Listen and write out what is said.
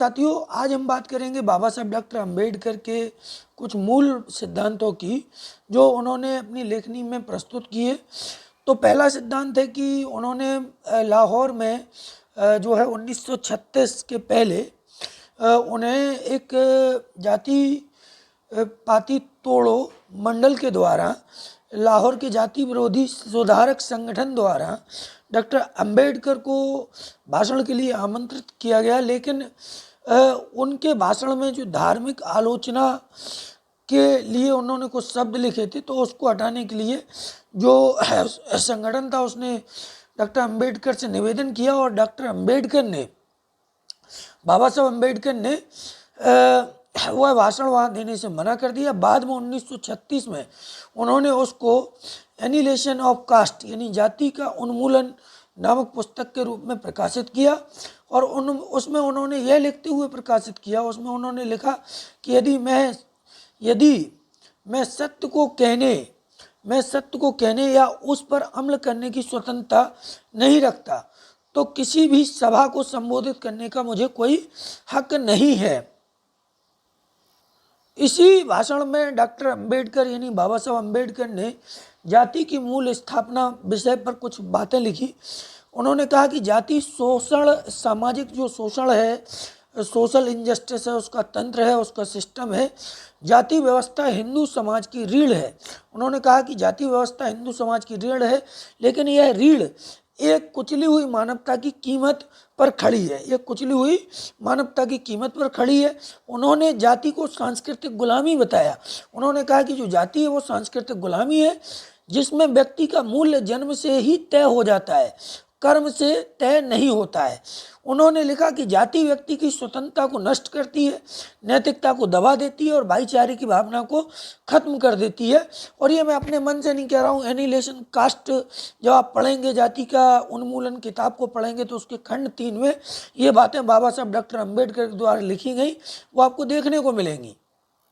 साथियों, आज हम बात करेंगे बाबा साहब डॉक्टर अंबेडकर के कुछ मूल सिद्धांतों की, जो उन्होंने अपनी लेखनी में प्रस्तुत किए। तो पहला सिद्धांत है कि उन्होंने लाहौर में जो है 1936 के पहले उन्हें एक जाति पाति तोड़ो मंडल के द्वारा, लाहौर के जाति विरोधी सुधारक संगठन द्वारा डॉक्टर अंबेडकर को भाषण के लिए आमंत्रित किया गया। लेकिन उनके भाषण में जो धार्मिक आलोचना के लिए उन्होंने कुछ शब्द लिखे थे, तो उसको हटाने के लिए जो संगठन था उसने डॉक्टर अंबेडकर से निवेदन किया और डॉक्टर अंबेडकर ने, बाबा साहब अंबेडकर ने वह भाषण वहाँ देने से मना कर दिया। बाद में 1936 में उन्होंने उसको एनिहिलेशन ऑफ कास्ट यानी जाति का उन्मूलन नामक पुस्तक के रूप में प्रकाशित किया। और उसमें उन्होंने यह लिखते हुए प्रकाशित किया, उसमें उन्होंने लिखा कि यदि मैं सत्य को कहने या उस पर अमल करने की स्वतंत्रता नहीं रखता, तो किसी भी सभा को संबोधित करने का मुझे कोई हक नहीं है। इसी भाषण में डॉक्टर अंबेडकर यानी बाबा साहब अंबेडकर ने जाति की मूल स्थापना विषय पर कुछ बातें लिखी। उन्होंने कहा कि जाति शोषण, सामाजिक जो शोषण है, सोशल इनजस्टिस है, उसका तंत्र है, उसका सिस्टम है। जाति व्यवस्था हिंदू समाज की रीढ़ है। उन्होंने कहा कि जाति व्यवस्था हिंदू समाज की रीढ़ है, लेकिन यह रीढ़ एक कुचली हुई मानवता की कीमत पर खड़ी है, एक कुचली हुई मानवता की कीमत पर खड़ी है। उन्होंने जाति को सांस्कृतिक गुलामी बताया। उन्होंने कहा कि जो जाति है वो सांस्कृतिक गुलामी है, जिसमें व्यक्ति का मूल्य जन्म से ही तय हो जाता है, कर्म से तय नहीं होता है। उन्होंने लिखा कि जाति व्यक्ति की स्वतंत्रता को नष्ट करती है, नैतिकता को दबा देती है और भाईचारे की भावना को खत्म कर देती है। और ये मैं अपने मन से नहीं कह रहा हूँ। एनिहिलेशन कास्ट जब आप पढ़ेंगे, जाति का उन्मूलन किताब को पढ़ेंगे, तो उसके खंड 3 में ये बातें बाबा साहब डॉक्टर अंबेडकर द्वारा लिखी गई, वो आपको देखने को मिलेंगी।